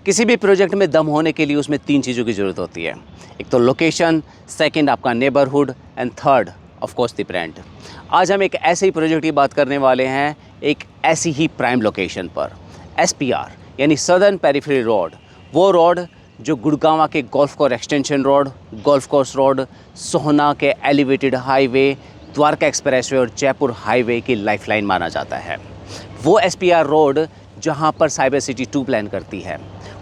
किसी भी प्रोजेक्ट में दम होने के लिए उसमें 3 चीज़ों की ज़रूरत होती है। एक तो लोकेशन, सेकंड आपका neighbourhood and third of course the brand. आज हम एक ऐसे ही प्रोजेक्ट की बात करने वाले हैं, एक ऐसी ही प्राइम लोकेशन पर, SPR यानी सदर्न पेरिफेरी रोड। वो रोड जो गुड़गांव के golf course extension road, golf course road, Sohna के एलिवेटेड हाईवे, द्वारका एक्सप्रेसवे और जयपुर हाईवे की लाइफलाइन माना जाता है। वो SPR रोड जहां पर साइबर सिटी 2 प्लान करती है,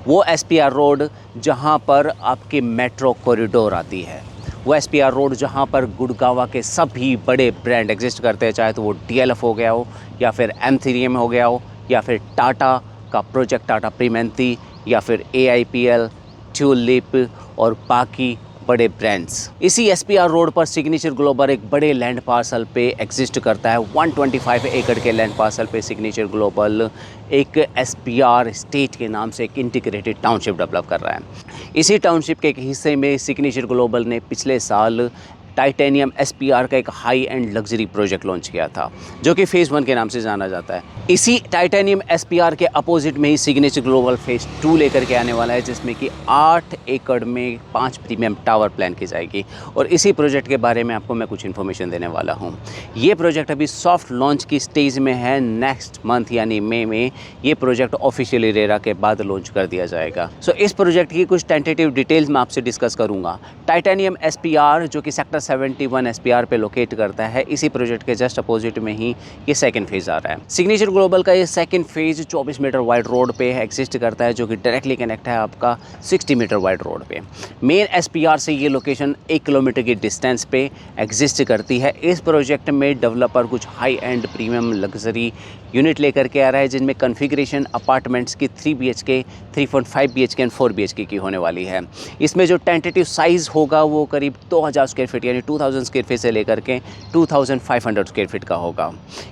वो SPR रोड जहां पर आपकी मेट्रो कॉरिडोर आती है, वो SPR रोड जहां पर गुड़गांव के सभी बड़े ब्रांड एग्जिस्ट करते हैं, चाहे तो वो DLF हो गया हो या फिर M3M हो गया हो या फिर टाटा का प्रोजेक्ट टाटा प्रीमेंती या फिर AIPL, ट्यूलिप और बाकी बड़े ब्रांड्स। इसी SPR रोड पर सिग्नेचर ग्लोबल एक बड़े लैंड पार्सल पे एग्जिस्ट करता है। 125 एकड़ के लैंड पार्सल पे सिग्नेचर ग्लोबल एक SPR स्टेट के नाम से एक इंटीग्रेटेड टाउनशिप डेवलप कर रहा है। इसी टाउनशिप के एक हिस्से में सिग्नेचर ग्लोबल ने पिछले साल टाइटेनियम SPR का एक high and luxury project launch किया था, जो कि फेज़ 1 के नाम से जाना जाता है। इसी टाइटेनियम SPR के अपोजिट में ही सिग्नेचर ग्लोबल फेज़ 2 लेकर के आने वाला है, जिसमें कि 8 एकड़ में 5 प्रीमियम टावर प्लान की जाएगी। और इसी प्रोजेक्ट के बारे में आपको मैं कुछ इन्फॉर्मेशन देने वाला हूँ। ये प्रोजेक्ट अभी सॉफ्ट लॉन्च की स्टेज में है। नेक्स्ट मंथ यानी मई में ये प्रोजेक्ट ऑफिशियली रेरा के बाद लॉन्च कर दिया जाएगा। सो इस प्रोजेक्ट की कुछ टेंटेटिव डिटेल्स मैं आपसे डिस्कस करूँगा। टाइटेनियम SPR जो कि सेक्टर 71 SPR पे लोकेट करता है, इसी प्रोजेक्ट के जस्ट अपोजिट में ही ये सेकंड फेज़ आ रहा है। सिग्नेचर ग्लोबल का ये second phase 24 metre wide road पे एग्जिस्ट करता है, जो कि डायरेक्टली कनेक्ट है आपका 60 मीटर वाइड रोड पे। मेन SPR से ये लोकेशन 1 किलोमीटर की डिस्टेंस पे एग्जिस्ट करती है। इस प्रोजेक्ट में डेवलपर कुछ high end premium luxury unit लेकर के आ रहा है, जिनमें कन्फिग्रेशन अपार्टमेंट्स की 3 BHK, 3.5 BHK एंड 4 BHK की होने वाली है। इसमें जो टेंटेटिव साइज़ होगा वो करीब 2000 स्क्वायर फीट यानी 2000 स्क्वायर फीट से लेकर के 2500 स्क्वायर फीट का होगा।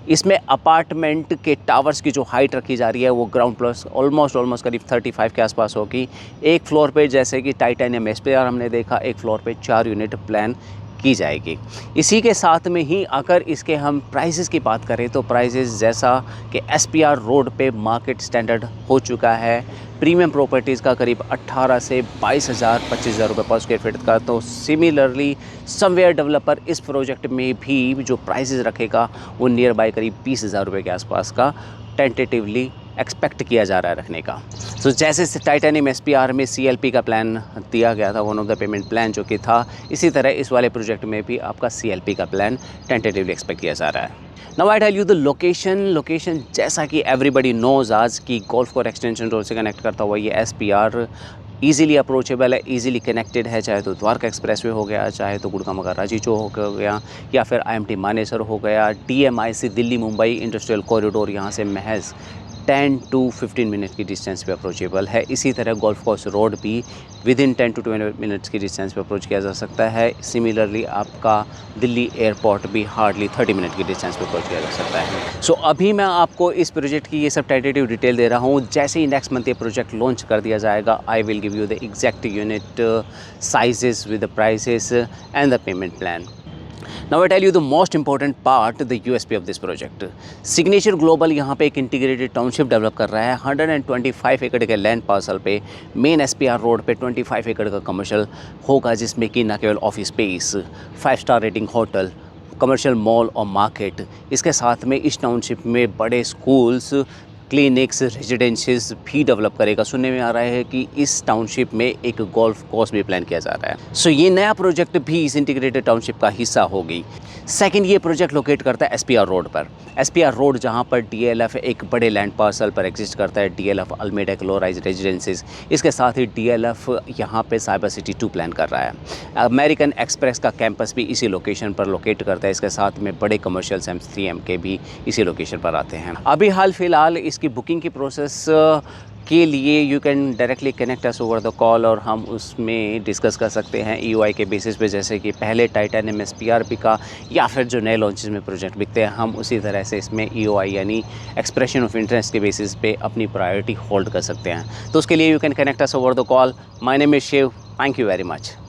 इसमें अपार्टमेंट के टावर्स की जो हाइट रखी जा रही है वो ग्राउंड प्लस ऑलमोस्ट करीब 35 के आसपास होगी। एक फ्लोर पे जैसे कि टाइटेनियम SPR हमने देखा, एक फ्लोर पे 4 यूनिट प्लान की जाएगी। इसी के साथ में ही अगर इसके हम प्राइसेस की बात करें तो प्राइसेस जैसा कि SPR रोड पे मार्केट स्टैंडर्ड हो चुका है प्रीमियम प्रॉपर्टीज़ का करीब 18 से 22,000 25,000 रुपये पर स्क्वायर फीट का, तो सिमिलरली समवेयर डेवलपर इस प्रोजेक्ट में भी जो प्राइसेस रखेगा वो नियर बाय करीब 20,000 रुपये के आसपास का टेंटेटिवली एक्सपेक्ट किया जा रहा है रखने का। तो जैसे टाइटेनियम SPR में CLP का प्लान दिया गया था, one of the payment plan जो कि था, इसी तरह इस वाले प्रोजेक्ट में भी आपका CLP का प्लान टेंटेटिवली एक्सपेक्ट किया जा रहा है। Now I tell you the location जैसा कि एवरीबडी नोज आज की गोल्फ कोर्स एक्सटेंशन रोड से कनेक्ट करता हुआ ये SPR ईज़िली अप्रोचेबल है, ईज़िली कनेक्टेड है, चाहे तो द्वारका एक्सप्रेसवे हो गया, चाहे तो गुड़गांव का राजी चौक हो गया या फिर IMT मानेसर हो गया, DMIC Delhi Mumbai industrial corridor यहाँ से महज 10 to 15 मिनट की डिस्टेंस पे अप्रोचेबल है। इसी तरह गोल्फ कोर्स रोड भी विद इन 10 to 20 मिनट्स की डिस्टेंस पे अप्रोच किया जा सकता है। सिमिलरली आपका दिल्ली एयरपोर्ट भी हार्डली 30 मिनट की डिस्टेंस पे अप्रोच किया जा सकता है। सो अभी मैं आपको इस प्रोजेक्ट की ये सब टेंटेटिव डिटेल दे रहा हूँ। जैसे ही नेक्स्ट मंथ ये प्रोजेक्ट लॉन्च कर दिया जाएगा, I will give you the exact unit sizes with the prices and the payment plan. Now I tell you the most important part, the USP of this project. Signature global यहाँ पे एक integrated township develop कर रहा है 125 एकड़ के land parcel पे। Main SPR road पे 25 एकड़ का कमर्शियल होगा, जिसमें कि न केवल office space, 5 star rating hotel, commercial mall और मार्केट, इसके साथ में इस टाउनशिप में बड़े स्कूल्स, क्लिनिक्स, रेजिडेंशियल्स भी डेवलप करेगा। सुनने में आ रहा है कि इस टाउनशिप में एक गोल्फ कोर्स भी प्लान किया जा रहा है। सो ये नया प्रोजेक्ट भी इस इंटीग्रेटेड टाउनशिप का हिस्सा होगी। सेकंड, ये प्रोजेक्ट लोकेट करता है SPR रोड पर। SPR रोड जहां पर DLF एक बड़े लैंड पार्सल पर एग्जिस्ट करता है, DLF अल्मेडा ग्लोराइज रेजिडेंसीज। इसके साथ ही DLF यहाँ पे साइबर सिटी 2 प्लान कर रहा है। अमेरिकन एक्सप्रेस का कैंपस भी इसी लोकेशन पर लोकेट करता है। इसके साथ में बड़े कमर्शियल M3M के भी इसी लोकेशन पर आते हैं। अभी हाल फिलहाल इसकी बुकिंग की प्रोसेस के लिए you can directly connect us over the call और हम उसमें डिस्कस कर सकते हैं EOI के बेसिस पे, जैसे कि पहले टाइटेनियम SPR का या फिर जो नए लॉन्चेस में प्रोजेक्ट बिकते हैं, हम उसी तरह से इसमें EOI यानी एक्सप्रेशन ऑफ इंटरेस्ट के बेसिस पे अपनी प्रायोरिटी होल्ड कर सकते हैं। तो उसके लिए you can connect us over the call. My name is Shiv. Thank you very much.